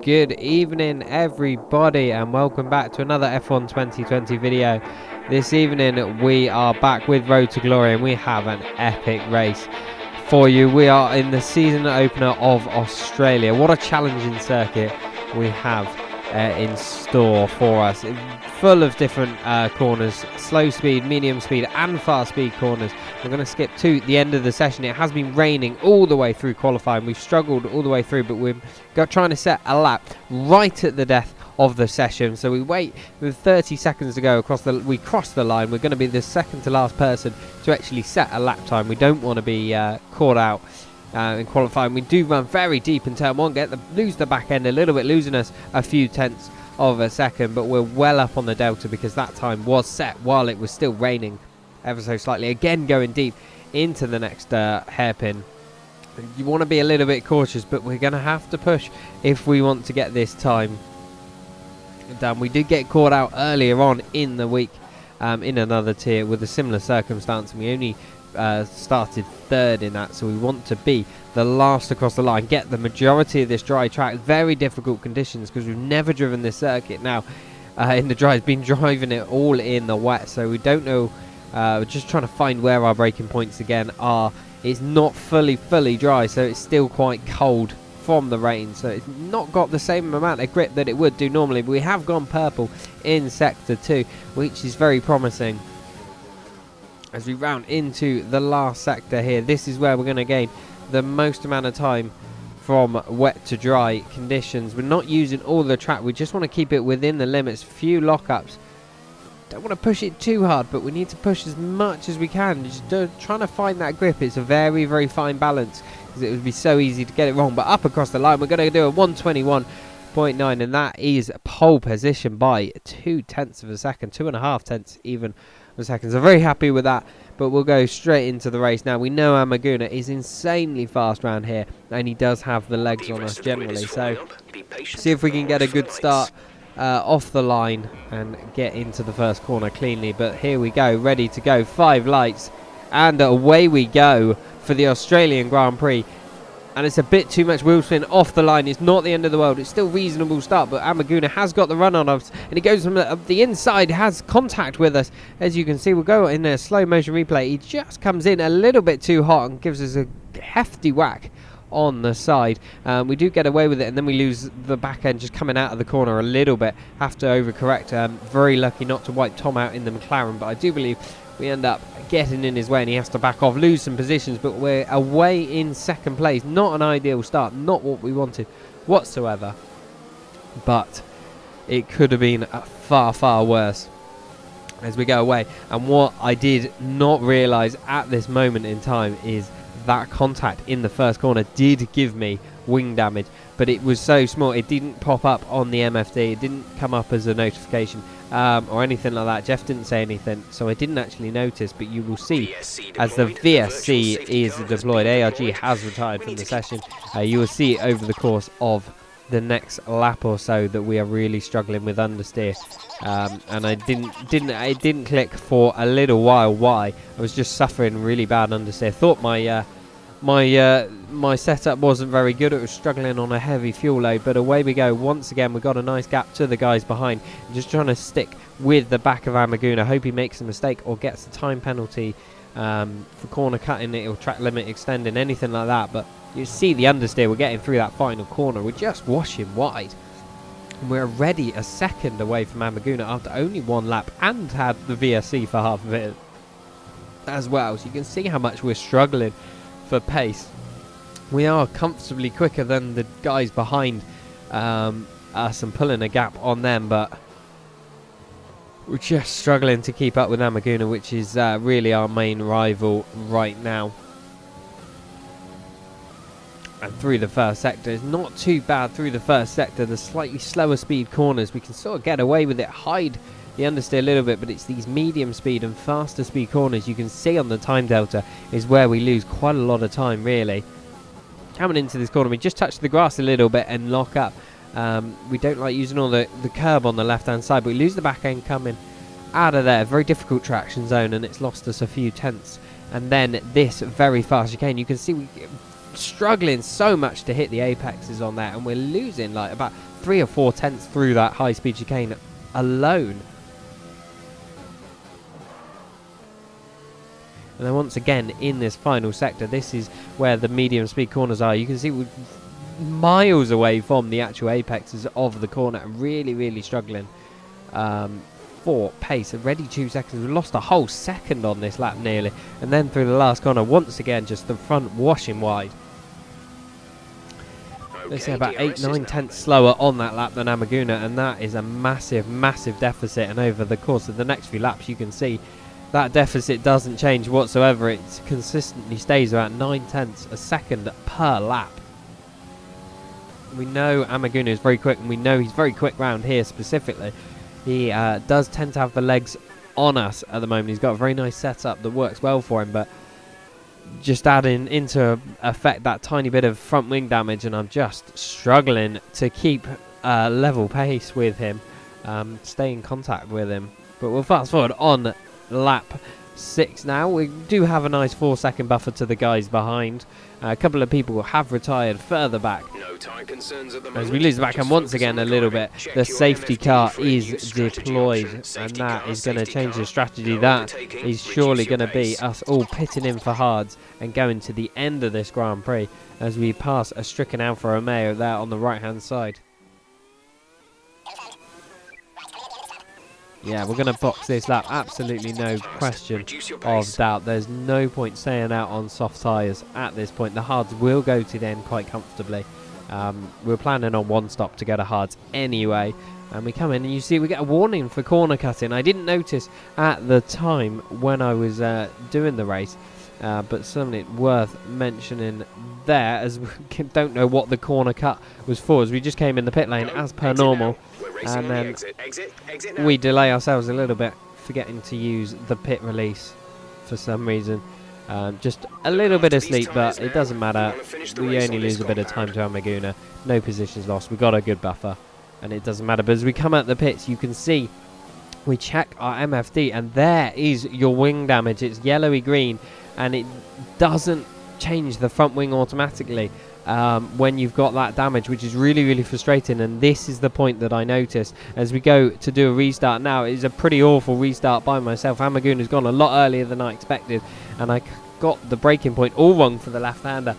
Good evening everybody, and welcome back to another F1 2020 video. This evening we are back with Road to Glory and we have an epic race for you. We are in the season opener of Australia. What a challenging circuit we have in store for us. Full of different corners, slow speed, medium speed and fast speed corners. We're going to skip to the end of the session. It has been raining all the way through qualifying. We've struggled all the way through, but we're trying to set a lap right at the death of the session. So we wait with 30 seconds to go we cross the line. We're going to be the second to last person to actually set a lap time. We don't want to be caught out in qualifying. We do run very deep in turn one, lose the back end a little bit, losing us a few tenths of a second, but we're well up on the delta because that time was set while it was still raining ever so slightly. Again, going deep into the next hairpin. You want to be a little bit cautious, but we're going to have to push if we want to get this time done. We did get caught out earlier on in the week in another tier with a similar circumstance, and we only started third in that, so we want to be the last across the line, get the majority of this dry track. Very difficult conditions because we've never driven this circuit now in the dry. It's been driving it all in the wet, so we don't know. We're just trying to find where our braking points again are. It's not fully dry, so it's still quite cold from the rain, so it's not got the same amount of grip that it would do normally, but we have gone purple in sector 2, which is very promising. As we round into the last sector here, this is where we're going to gain the most amount of time from wet to dry conditions. We're not using all the track, we just want to keep it within the limits. Few lockups, don't want to push it too hard, but we need to push as much as we can. Just trying to find that grip. It's a very fine balance because it would be so easy to get it wrong. But up across the line, we're going to do a 121.9, and that is pole position by 2 tenths of a second, 2.5 tenths even of a second. So very happy with that. But we'll go straight into the race now. We know Amaguna is insanely fast around here, and he does have the legs on us generally. So see if we can get a good start off the line and get into the first corner cleanly. But here we go, ready to go. 5 lights, and away we go for the Australian Grand Prix. And it's a bit too much wheel spin off the line. It's not the end of the world. It's still reasonable start, but Amaguna has got the run on us, and he goes from the inside, has contact with us. As you can see, we'll go in a slow motion replay. He just comes in a little bit too hot and gives us a hefty whack on the side. We do get away with it, and then we lose the back end just coming out of the corner a little bit. Have to overcorrect. Very lucky not to wipe Tom out in the McLaren, but I do believe we end up getting in his way and he has to back off, lose some positions, but we're away in second place. Not an ideal start, not what we wanted whatsoever, but it could have been far worse as we go away. And what I did not realise at this moment in time is that contact in the first corner did give me wing damage, but it was so small, it didn't pop up on the MFD, it didn't come up as a notification or anything like that. Jeff didn't say anything, so I didn't actually notice, but you will see as the VSC is deployed, ARG has retired from the session. You will see over the course of the next lap or so that we are really struggling with understeer, and it didn't click for a little while why. I was just suffering really bad understeer. Thought my setup wasn't very good. It was struggling on a heavy fuel load, but away we go. Once again, we got a nice gap to the guys behind. Just trying to stick with the back of Amaguna. Hope he makes a mistake or gets a time penalty for corner cutting it or track limit extending, anything like that. But you see the understeer. We're getting through that final corner. We're just washing wide. And we're already a second away from Amaguna after only 1 lap and had the VSC for half of it as well. So you can see how much we're struggling for pace. We are comfortably quicker than the guys behind us and pulling a gap on them, but we're just struggling to keep up with Amaguna, which is really our main rival right now. And through the first sector, it's not too bad through the first sector. The slightly slower speed corners, we can sort of get away with it, hide the understeer a little bit, but it's these medium speed and faster speed corners you can see on the time delta is where we lose quite a lot of time really. Coming into this corner, we just touch the grass a little bit and lock up. We don't like using all the curb on the left hand side, but we lose the back end coming out of there. Very difficult traction zone, and it's lost us a few tenths. And then this very fast chicane, you can see we struggling so much to hit the apexes on there, and we're losing like about 3 or 4 tenths through that high-speed chicane alone. And then once again in this final sector, this is where the medium speed corners are. You can see we're miles away from the actual apexes of the corner, and really struggling for pace. Already 2 seconds. We lost a whole second on this lap nearly, and then through the last corner once again just the front washing wide. Let's say about 8-9 tenths slower on that lap than Amaguna, and that is a massive deficit. And over the course of the next few laps you can see that deficit doesn't change whatsoever. It consistently stays about 9 tenths a second per lap. We know Amaguna is very quick, and we know he's very quick round here specifically. He does tend to have the legs on us at the moment. He's got a very nice setup that works well for him, but just adding into effect that tiny bit of front wing damage, and I'm just struggling to keep level pace with him, stay in contact with him. But we'll fast forward on lap 6 now. We do have a nice 4-second buffer to the guys behind. A couple of people have retired further back. No time concerns at the As moment. we lose the backhand once again a little bit, the safety car is deployed, and that is going to change the strategy. That is surely going to be us all pitting in for hards and going to the end of this Grand Prix as we pass a stricken Alfa Romeo there on the right hand side. Yeah, we're going to box this lap, absolutely no question of doubt. There's no point staying out on soft tyres at this point. The hards will go to the end quite comfortably. We're planning on one stop to go to hards anyway. And we come in and you see we get a warning for corner cutting. I didn't notice at the time when I was doing the race, but something worth mentioning there, as we don't know what the corner cut was for, as we just came in the pit lane as per normal. And then we delay ourselves a little bit, forgetting to use the pit release for some reason. Just a little bit of sleep, but it doesn't matter. We only lose a bit of time to Amaguna. No positions lost. We got a good buffer, and it doesn't matter. But as we come out the pits, you can see we check our MFD, and there is your wing damage. It's yellowy green, and it doesn't change the front wing automatically when you've got that damage, which is really frustrating. And this is the point that I noticed as we go to do a restart now. It is a pretty awful restart by myself. Amaguna's gone a lot earlier than I expected, and I got the braking point all wrong for the left-hander.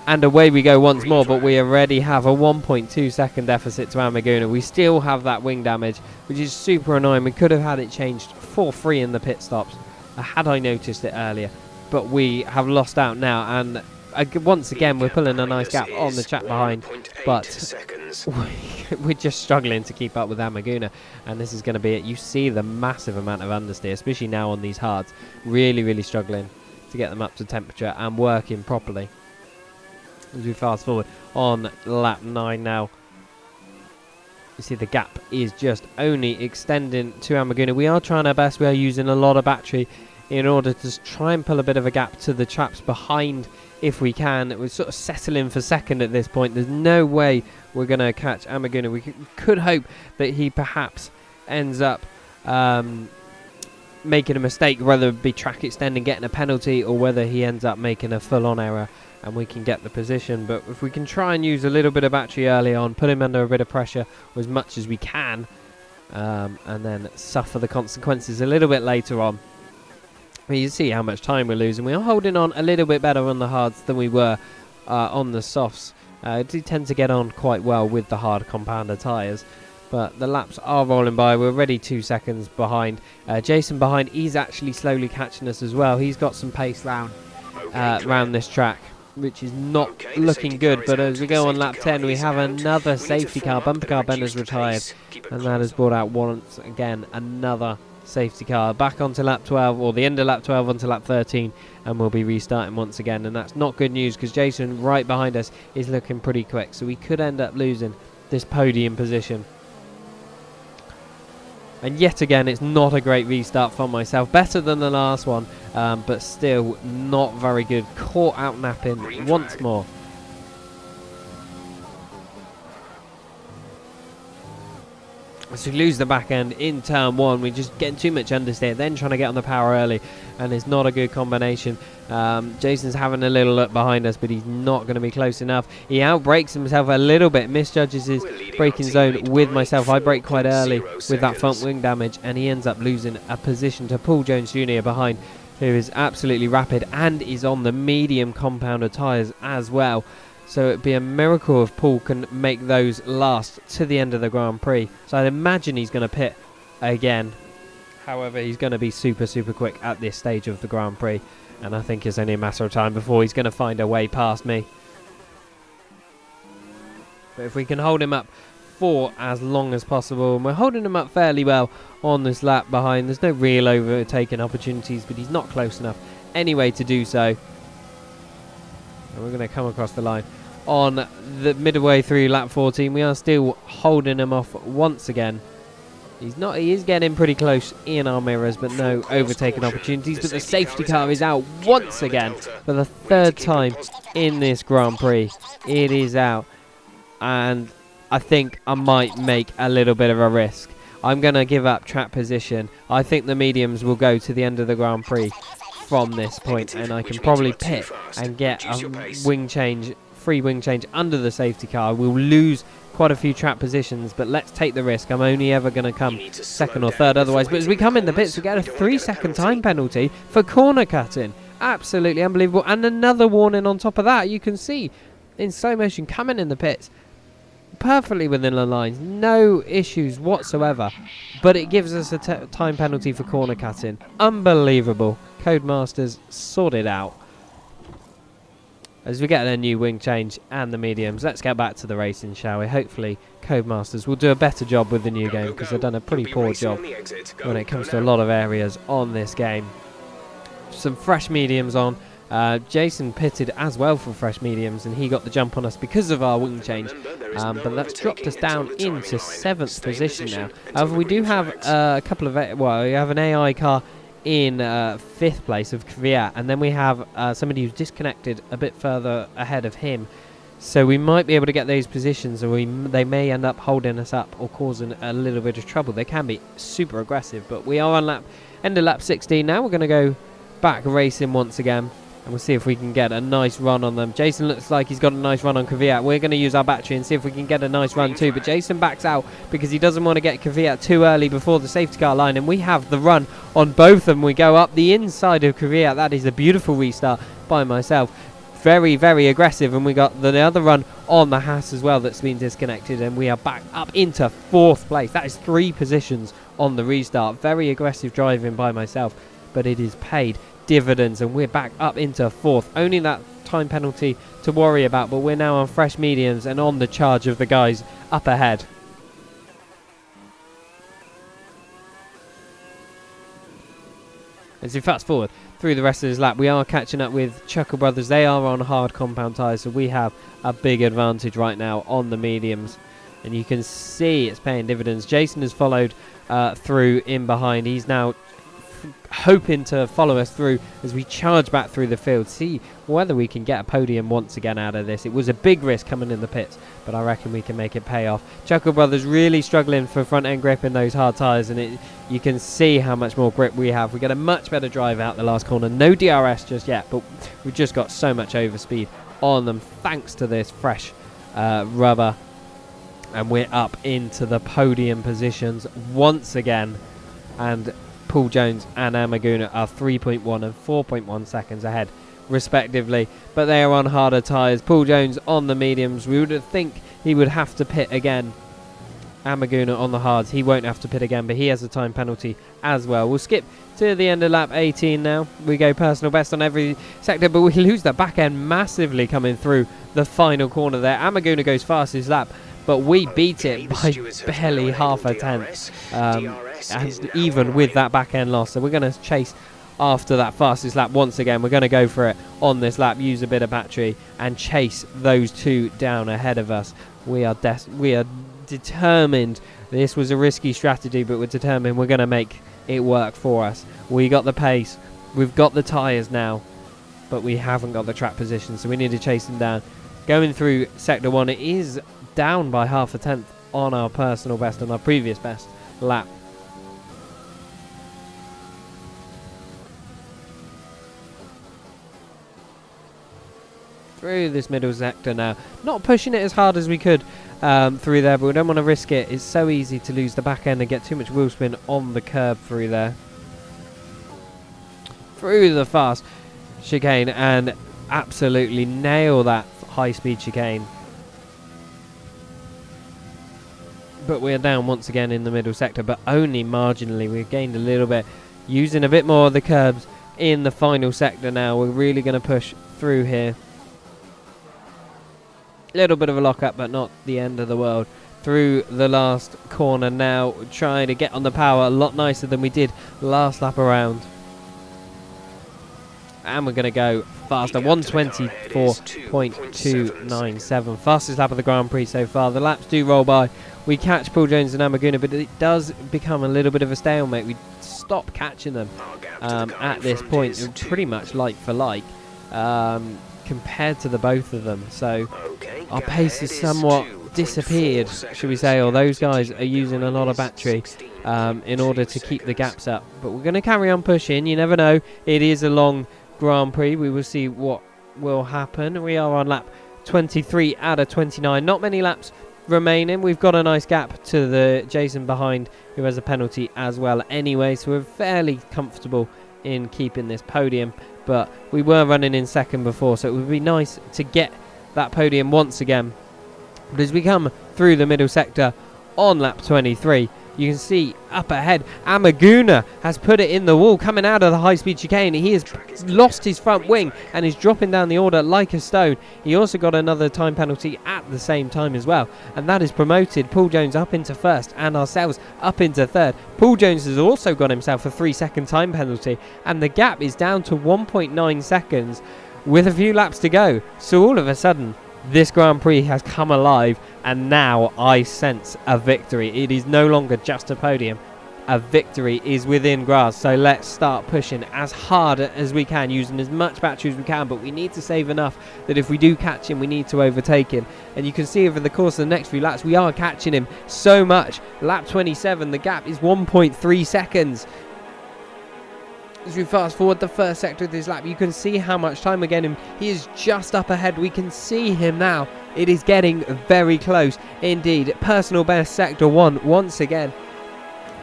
And away we go once more, but we already have a 1.2 second deficit to Amaguna. We still have that wing damage, which is super annoying. We could have had it changed for free in the pit stops had I noticed it earlier, but we have lost out now, and once again we're pulling a nice gap on the chap behind, but we're just struggling to keep up with Amaguna, and this is going to be it. You see the massive amount of understeer, especially now on these hards. Really struggling to get them up to temperature and working properly. As we fast forward on lap 9 now, you see the gap is just only extending to Amaguna. We are trying our best. We are using a lot of battery in order to try and pull a bit of a gap to the chaps behind if we can. We're sort of settling for second at this point. There's no way we're going to catch Amaguna. We could hope that he perhaps ends up making a mistake, whether it be track extending, getting a penalty, or whether he ends up making a full-on error and we can get the position. But if we can try and use a little bit of battery early on, put him under a bit of pressure as much as we can, and then suffer the consequences a little bit later on. You see how much time we're losing. We are holding on a little bit better on the hards than we were on the softs. Do tend to get on quite well with the hard compounder tyres, but the laps are rolling by. We're already 2 seconds behind. Jason behind, he's actually slowly catching us as well. He's got some pace round this track, which is not looking good. But as we go on lap 10, we have another safety car. Bumper car Bender's retired, and that has brought out once again another safety car. Back onto lap 12, or the end of lap 12 onto lap 13, and we'll be restarting once again. And that's not good news, because Jason right behind us is looking pretty quick, so we could end up losing this podium position. And yet again, it's not a great restart for myself. Better than the last one, but still not very good. Caught out napping once more. So we lose the back end in turn 1. We're just getting too much understeer, then trying to get on the power early, and it's not a good combination. Jason's having a little look behind us, but he's not going to be close enough. He outbrakes himself a little bit, misjudges his braking zone with myself. I brake quite early with that front wing damage, and he ends up losing a position to Paul Jones Jr. behind, who is absolutely rapid and is on the medium compounder tyres as well. So it'd be a miracle if Paul can make those last to the end of the Grand Prix. So I'd imagine he's going to pit again. However, he's going to be super quick at this stage of the Grand Prix. And I think it's only a matter of time before he's going to find a way past me. But if we can hold him up for as long as possible, and we're holding him up fairly well on this lap behind. There's no real overtaking opportunities, but he's not close enough anyway to do so. And we're going to come across the line on the midway through lap 14. We are still holding him off once again. He is getting pretty close in our mirrors, but no overtaking opportunities. But the safety car is out once again for the 3rd time in this Grand Prix. It is out, and I think I might make a little bit of a risk. I'm going to give up track position. I think the mediums will go to the end of the Grand Prix from this point, and I can probably pit and get a wing change, free wing change under the safety car. We'll lose quite a few track positions, but let's take the risk. I'm only ever going to come 2nd or 3rd otherwise. But as we come in the pits, we get a 3-second time penalty for corner cutting. Absolutely unbelievable. And another warning on top of that. You can see in slow motion coming in the pits, perfectly within the lines, no issues whatsoever, but it gives us a time penalty for corner cutting. Unbelievable. Codemasters sorted out. As we get a new wing change and the mediums, let's get back to the racing, shall we? Hopefully Codemasters will do a better job with the new game, because they've done a pretty poor job when it comes to a lot of areas on this game. Some fresh mediums on. Jason pitted as well for fresh mediums, and he got the jump on us because of our wing change, but that's dropped us down into 7th position now. However, we do have a couple of, we have an AI car in 5th place of Kvyat, and then we have somebody who's disconnected a bit further ahead of him, so we might be able to get those positions, or they may end up holding us up or causing a little bit of trouble. They can be super aggressive, but we are on end of lap 16 now. We're going to go back racing once again, and we'll see if we can get a nice run on them. Jason looks like he's got a nice run on Kvyat. We're going to use our battery and see if we can get a nice run too. But Jason backs out because he doesn't want to get Kvyat too early before the safety car line. And we have the run on both of them. We go up the inside of Kvyat. That is a beautiful restart by myself. Very aggressive. And we got the other run on the Haas as well that's been disconnected. And we are back up into 4th place. That is 3 positions on the restart. Very aggressive driving by myself, but it is paid dividends, and we're back up into 4th. Only that time penalty to worry about, but we're now on fresh mediums and on the charge of the guys up ahead. As we fast forward through the rest of this lap, we are catching up with Chuckle Brothers. They are on hard compound tyres, so we have a big advantage right now on the mediums, and you can see it's paying dividends. Jason has followed through in behind. He's now hoping to follow us through as we charge back through the field, see whether we can get a podium once again out of this. It was a big risk coming in the pits, but I reckon we can make it pay off. Chuckle Brothers really struggling for front end grip in those hard tyres, and you can see how much more grip we have. We get a much better drive out the last corner. No DRS just yet, but we've just got so much overspeed on them thanks to this fresh rubber, and we're up into the podium positions once again, and Paul Jones and Amaguna are 3.1 and 4.1 seconds ahead respectively, but they are on harder tyres. Paul Jones on the mediums. We would think he would have to pit again. Amaguna on the hards. He won't have to pit again, but he has a time penalty as well. We'll skip to the end of lap 18 now. We go personal best on every sector, but we lose the back end massively coming through the final corner there. Amaguna goes fastest lap, but we beat it by barely half a tenth, and even with that back end loss. So we're going to chase after that fastest lap once again. We're going to go for it on this lap, use a bit of battery, and chase those two down ahead of us. We are determined. This was a risky strategy, but we're determined we're going to make it work for us. We got the pace, we've got the tyres now, but we haven't got the track position, so we need to chase them down. Going through sector 1, it is down by half a tenth on our personal best and our previous best lap. Through this middle sector now, not pushing it as hard as we could through there, but we don't want to risk it. It's so easy to lose the back end and get too much wheel spin on the curb through there. Through the fast chicane and absolutely nail that high speed chicane. But we're down once again in the middle sector, but only marginally. We've gained a little bit, using a bit more of the curbs in the final sector now. We're really going to push through here. Little bit of a lock-up, but not the end of the world. Through the last corner now, trying to get on the power a lot nicer than we did last lap around. And we're going to go faster, 124.297. Fastest lap of the Grand Prix so far. The laps do roll by. We catch Paul Jones and Amaguna, but it does become a little bit of a stalemate. We stop catching them at this point. It was pretty much like for like compared to the both of them. So our pace has somewhat disappeared, should we say, or those guys are using a lot of battery in order to keep the gaps up. But we're going to carry on pushing. You never know. It is a long Grand Prix. We will see what will happen. We are on lap 23 out of 29. Not many laps remaining. We've got a nice gap to the Jason behind, who has a penalty as well anyway, so we're fairly comfortable in keeping this podium. But we were running in second before, so it would be nice to get that podium once again. But as we come through the middle sector on lap 23, you can see up ahead, Amaguna has put it in the wall coming out of the high-speed chicane. He has lost his front wing and is dropping down the order like a stone. He also got another time penalty at the same time as well, and that has promoted Paul Jones up into first and ourselves up into third. Paul Jones has also got himself a 3-second time penalty, and the gap is down to 1.9 seconds with a few laps to go. So all of a sudden, this Grand Prix has come alive, and now I sense a victory. It is no longer just a podium. A victory is within grasp. So let's start pushing as hard as we can, using as much battery as we can, but we need to save enough that if we do catch him, we need to overtake him. And you can see over the course of the next few laps, we are catching him so much. Lap 27, the gap is 1.3 seconds. As we fast forward the first sector of this lap, you can see how much time we're getting. He is just up ahead. We can see him now. It is getting very close indeed. Personal best sector 1 once again.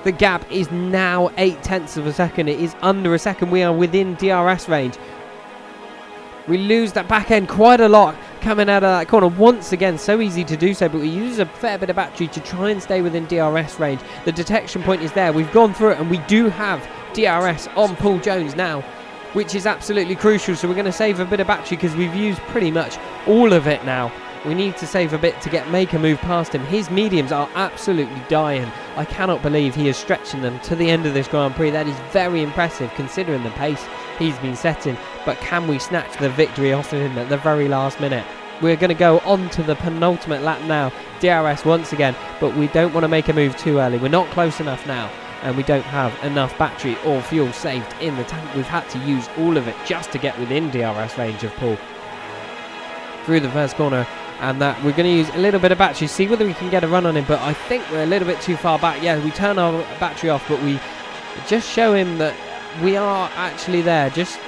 The gap is now 0.8 of a second. It is under a second. We are within DRS range. We lose that back end quite a lot coming out of that corner once again. So easy to do so, but we use a fair bit of battery to try and stay within DRS range. The detection point is there. We've gone through it, and we do have DRS on Paul Jones now, which is absolutely crucial. So we're going to save a bit of battery because we've used pretty much all of it now. We need to save a bit to make a move past him. His mediums are absolutely dying. I cannot believe he is stretching them to the end of this Grand Prix. That is very impressive considering the pace he's been setting. But can we snatch the victory off of him at the very last minute? We're going to go on to the penultimate lap now. DRS once again, but we don't want to make a move too early. We're not close enough now, and we don't have enough battery or fuel saved in the tank. We've had to use all of it just to get within DRS range of Paul. Through the first corner, and that we're going to use a little bit of battery, see whether we can get a run on him, but I think we're a little bit too far back. Yeah, we turn our battery off, but we just show him that we are actually there. Just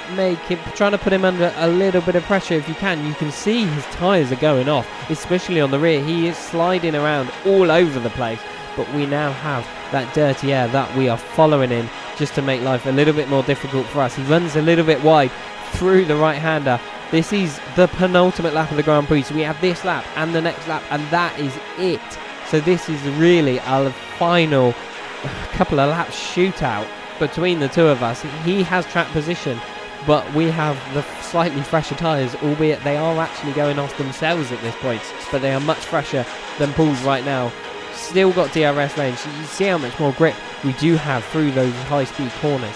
trying to put him under a little bit of pressure if you can. You can see his tyres are going off, especially on the rear. He is sliding around all over the place, but we now have that dirty air that we are following in just to make life a little bit more difficult for us. He runs a little bit wide through the right-hander. This is the penultimate lap of the Grand Prix, so we have this lap and the next lap, and that is it. So this is really a final couple of laps shootout between the two of us. He has track position, but we have the slightly fresher tyres, albeit they are actually going off themselves at this point, but they are much fresher than Paul's right now. Still got DRS range, so you see how much more grip we do have through those high-speed corners.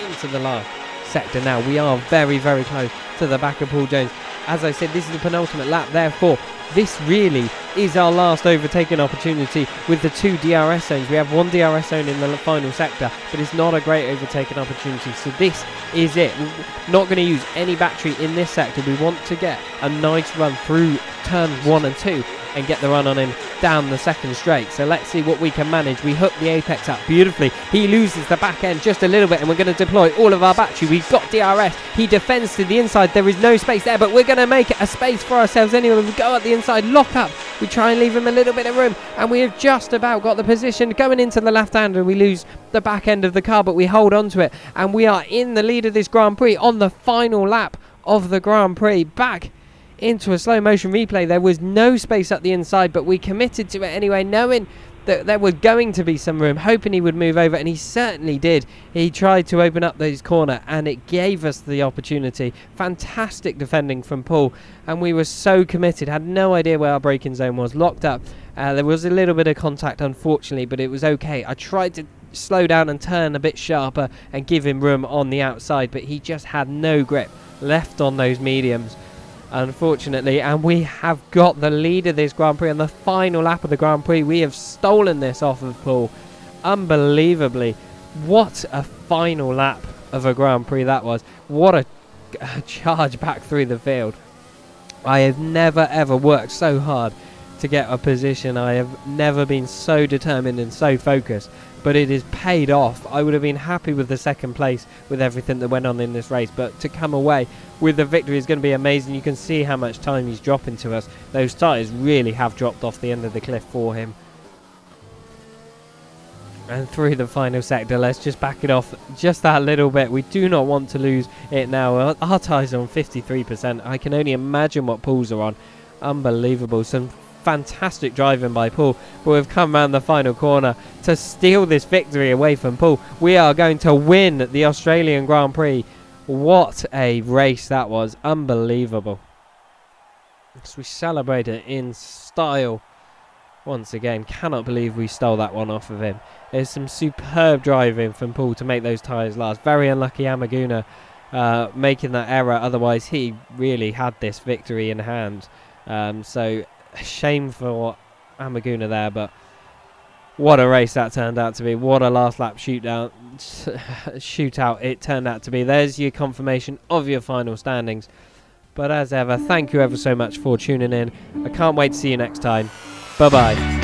Into the last sector now. We are very, very close to the back of Paul Jones. As I said, this is the penultimate lap, therefore this really is our last overtaking opportunity with the 2 DRS zones. We have 1 DRS zone in the final sector, but it's not a great overtaking opportunity, so this is it. We're not going to use any battery in this sector. We want to get a nice run through turns 1 and 2 and get the run on him down the second straight. So let's see what we can manage. We hook the apex up beautifully. He loses the back end just a little bit, and we're going to deploy all of our battery. We've got DRS. He defends to the inside. There is no space there, but we're going to make it a space for ourselves anyway. We go at the inside, lock up. We try and leave him a little bit of room, and we have just about got the position going into the left hand, and we lose the back end of the car, but we hold on to it, and we are in the lead of this Grand Prix on the final lap of the Grand Prix. Back into a slow motion replay. There was no space at the inside, but we committed to it anyway, knowing that there was going to be some room, hoping he would move over, and he certainly did. He tried to open up those corner, and it gave us the opportunity. Fantastic defending from Paul, and we were so committed, had no idea where our braking zone was, locked up. There was a little bit of contact, unfortunately, but it was okay. I tried to slow down and turn a bit sharper and give him room on the outside, but he just had no grip left on those mediums, unfortunately, and we have got the lead of this Grand Prix on the final lap of the Grand Prix. We have stolen this off of Paul unbelievably. What a final lap of a Grand Prix that was. What a charge back through the field. I have never ever worked so hard to get a position. I have never been so determined and so focused, but it is paid off. I would have been happy with the second place with everything that went on in this race, but to come away with the victory is going to be amazing. You can see how much time he's dropping to us. Those tyres really have dropped off the end of the cliff for him. And through the final sector, let's just back it off just that little bit. We do not want to lose it now. Our tyres are on 53%. I can only imagine what Paul's are on. Unbelievable. Some fantastic driving by Paul, but we've come around the final corner to steal this victory away from Paul. We are going to win the Australian Grand Prix. What a race that was. Unbelievable. So we celebrate it in style once again. Cannot believe we stole that one off of him. There's some superb driving from Paul to make those tyres last. Very unlucky Amaguna making that error, otherwise he really had this victory in hand. So shame for Amaguna there, but what a race that turned out to be. What a last lap shootout it turned out to be. There's your confirmation of your final standings. But as ever, thank you ever so much for tuning in. I can't wait to see you next time. Bye bye.